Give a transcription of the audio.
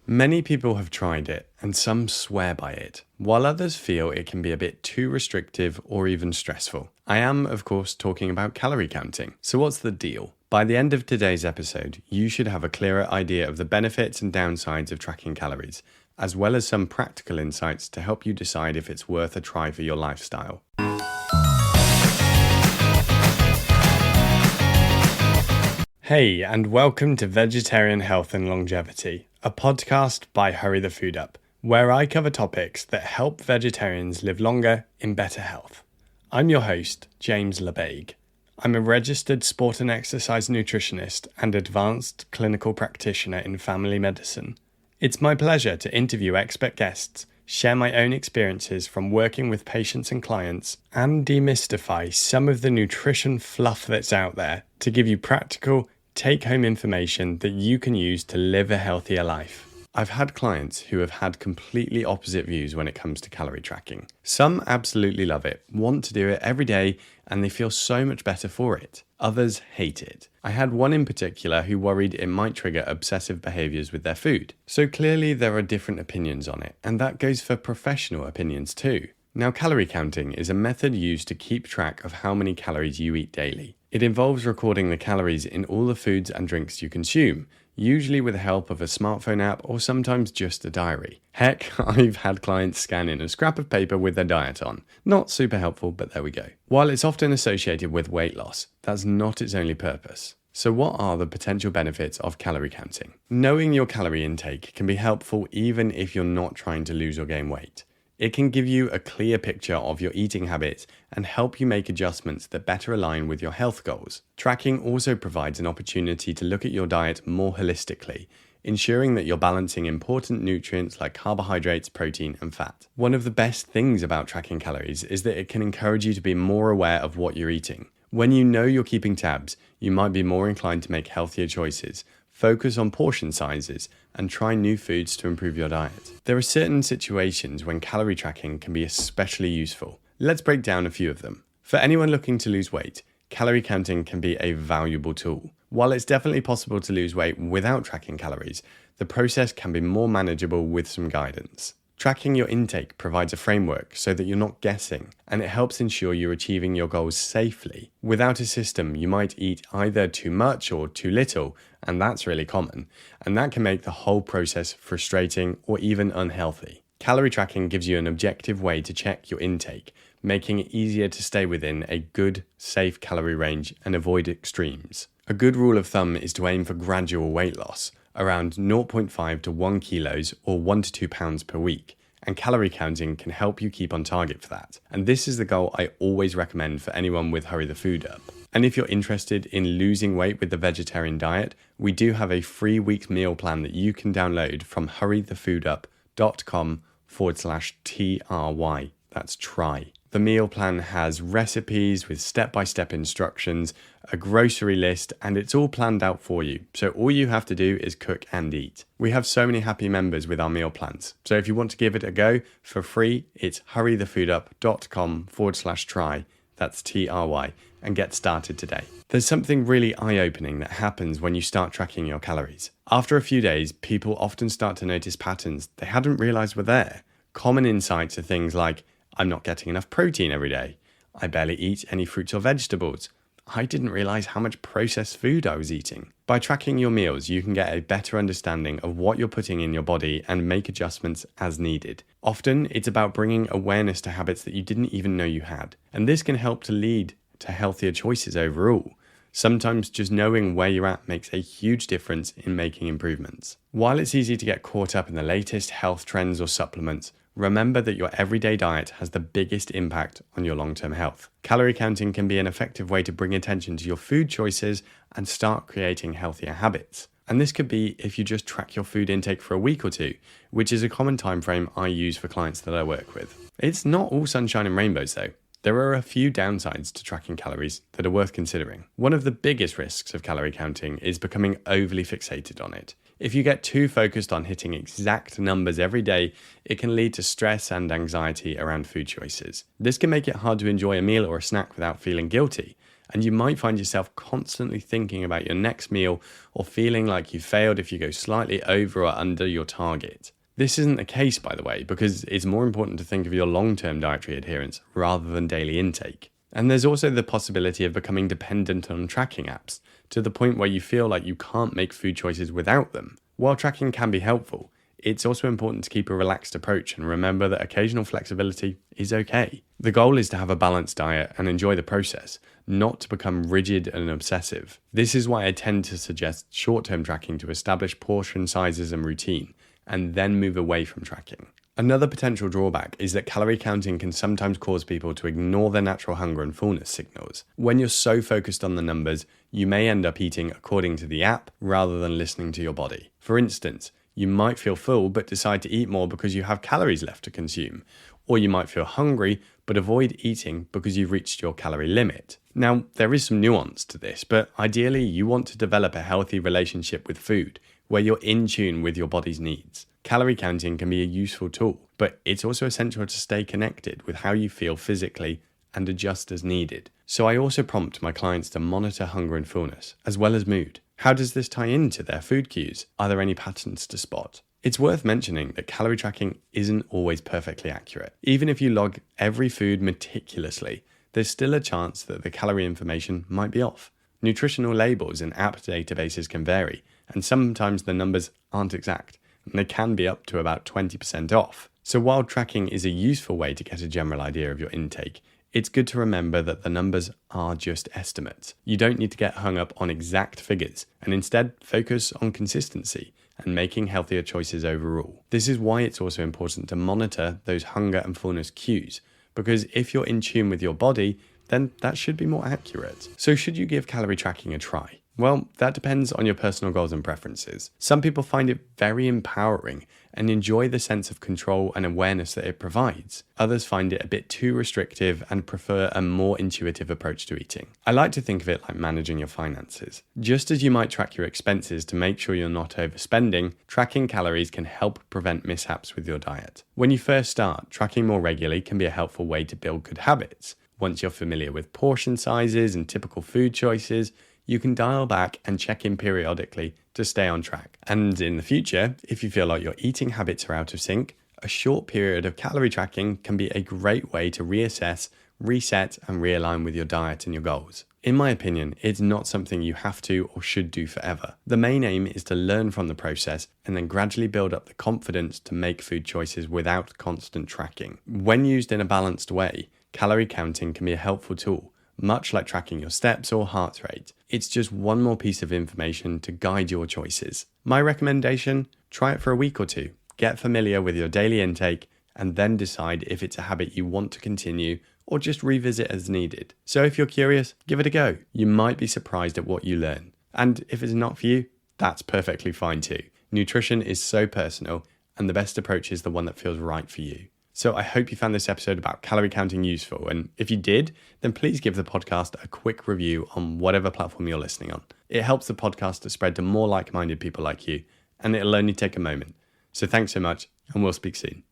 Many people have tried it, and some swear by it, while others feel it can be a bit too restrictive or even stressful. I am, of course, talking about calorie counting. So what's the deal? By the end of today's episode, you should have a clearer idea of the benefits and downsides of tracking calories, as well as some practical insights to help you decide if it's worth a try for your lifestyle. Hey, and welcome to Vegetarian Health and Longevity, a podcast by Hurry the Food Up, where I cover topics that help vegetarians live longer in better health. I'm your host, James LeBague. I'm a registered sport and exercise nutritionist and advanced clinical practitioner in family medicine. It's my pleasure to interview expert guests, share my own experiences from working with patients and clients, and demystify some of the nutrition fluff that's out there to give you practical, take-home information that you can use to live a healthier life. I've had clients who have had completely opposite views when it comes to calorie tracking. Some absolutely love it, want to do it every day, and they feel so much better for it. Others hate it. I had one in particular who worried it might trigger obsessive behaviors with their food. So clearly there are different opinions on it, and that goes for professional opinions too. Now, calorie counting is a method used to keep track of how many calories you eat daily. It involves recording the calories in all the foods and drinks you consume, usually with the help of a smartphone app or sometimes just a diary. Heck, I've had clients scan in a scrap of paper with their diet on. Not super helpful, but there we go. While it's often associated with weight loss, that's not its only purpose. So what are the potential benefits of calorie counting? Knowing your calorie intake can be helpful even if you're not trying to lose or gain weight. It can give you a clear picture of your eating habits and help you make adjustments that better align with your health goals. Tracking also provides an opportunity to look at your diet more holistically, ensuring that you're balancing important nutrients like carbohydrates, protein, and fat. One of the best things about tracking calories is that it can encourage you to be more aware of what you're eating. When you know you're keeping tabs, you might be more inclined to make healthier choices, focus on portion sizes, and try new foods to improve your diet. There are certain situations when calorie tracking can be especially useful. Let's break down a few of them. For anyone looking to lose weight, calorie counting can be a valuable tool. While it's definitely possible to lose weight without tracking calories, the process can be more manageable with some guidance. Tracking your intake provides a framework so that you're not guessing, and it helps ensure you're achieving your goals safely. Without a system, you might eat either too much or too little, and that's really common, and that can make the whole process frustrating or even unhealthy. Calorie tracking gives you an objective way to check your intake, making it easier to stay within a good, safe calorie range and avoid extremes. A good rule of thumb is to aim for gradual weight loss, around 0.5 to 1 kilos or 1 to 2 pounds per week, and calorie counting can help you keep on target for that. And this is the goal I always recommend for anyone with Hurry the Food Up. And if you're interested in losing weight with the vegetarian diet, we do have a free week's meal plan that you can download from hurrythefoodup.com/TRY. That's try. The meal plan has recipes with step-by-step instructions, a grocery list, and it's all planned out for you. So all you have to do is cook and eat. We have so many happy members with our meal plans. So if you want to give it a go for free, it's hurrythefoodup.com/try. That's TRY, and get started today. There's something really eye-opening that happens when you start tracking your calories. After a few days, people often start to notice patterns they hadn't realized were there. Common insights are things like, I'm not getting enough protein every day. I barely eat any fruits or vegetables. I didn't realize how much processed food I was eating. By tracking your meals, you can get a better understanding of what you're putting in your body and make adjustments as needed. Often, it's about bringing awareness to habits that you didn't even know you had. And this can help to lead to healthier choices overall. Sometimes just knowing where you're at makes a huge difference in making improvements. While it's easy to get caught up in the latest health trends or supplements, remember that your everyday diet has the biggest impact on your long-term health. Calorie counting can be an effective way to bring attention to your food choices and start creating healthier habits. And this could be if you just track your food intake for a week or two, which is a common time frame I use for clients that I work with. It's not all sunshine and rainbows though. There are a few downsides to tracking calories that are worth considering. One of the biggest risks of calorie counting is becoming overly fixated on it. If you get too focused on hitting exact numbers every day, it can lead to stress and anxiety around food choices. This can make it hard to enjoy a meal or a snack without feeling guilty, and you might find yourself constantly thinking about your next meal or feeling like you failed if you go slightly over or under your target. This isn't the case, by the way, because it's more important to think of your long-term dietary adherence rather than daily intake. And there's also the possibility of becoming dependent on tracking apps to the point where you feel like you can't make food choices without them. While tracking can be helpful, it's also important to keep a relaxed approach and remember that occasional flexibility is okay. The goal is to have a balanced diet and enjoy the process, not to become rigid and obsessive. This is why I tend to suggest short-term tracking to establish portion sizes and routine, and then move away from tracking. Another potential drawback is that calorie counting can sometimes cause people to ignore their natural hunger and fullness signals. When you're so focused on the numbers, you may end up eating according to the app rather than listening to your body. For instance, you might feel full but decide to eat more because you have calories left to consume. Or you might feel hungry but avoid eating because you've reached your calorie limit. Now, there is some nuance to this, but ideally you want to develop a healthy relationship with food where you're in tune with your body's needs. Calorie counting can be a useful tool, but it's also essential to stay connected with how you feel physically and adjust as needed. So I also prompt my clients to monitor hunger and fullness, as well as mood. How does this tie into their food cues? Are there any patterns to spot? It's worth mentioning that calorie tracking isn't always perfectly accurate. Even if you log every food meticulously, there's still a chance that the calorie information might be off. Nutritional labels in app databases can vary, and sometimes the numbers aren't exact, and they can be up to about 20% off. So while tracking is a useful way to get a general idea of your intake, it's good to remember that the numbers are just estimates. You don't need to get hung up on exact figures, and instead focus on consistency and making healthier choices overall. This is why it's also important to monitor those hunger and fullness cues, because if you're in tune with your body, then that should be more accurate. So should you give calorie tracking a try? Well, that depends on your personal goals and preferences. Some people find it very empowering and enjoy the sense of control and awareness that it provides. Others find it a bit too restrictive and prefer a more intuitive approach to eating. I like to think of it like managing your finances. Just as you might track your expenses to make sure you're not overspending, tracking calories can help prevent mishaps with your diet. When you first start, tracking more regularly can be a helpful way to build good habits. Once you're familiar with portion sizes and typical food choices, you can dial back and check in periodically to stay on track. And in the future, if you feel like your eating habits are out of sync, a short period of calorie tracking can be a great way to reassess, reset, and realign with your diet and your goals. In my opinion, it's not something you have to or should do forever. The main aim is to learn from the process and then gradually build up the confidence to make food choices without constant tracking. When used in a balanced way, calorie counting can be a helpful tool, much like tracking your steps or heart rate. It's just one more piece of information to guide your choices. My recommendation, try it for a week or two. Get familiar with your daily intake and then decide if it's a habit you want to continue or just revisit as needed. So if you're curious, give it a go. You might be surprised at what you learn. And if it's not for you, that's perfectly fine too. Nutrition is so personal, and the best approach is the one that feels right for you. So I hope you found this episode about calorie counting useful, and if you did, then please give the podcast a quick review on whatever platform you're listening on. It helps the podcast to spread to more like-minded people like you, and it'll only take a moment. So thanks so much, and we'll speak soon.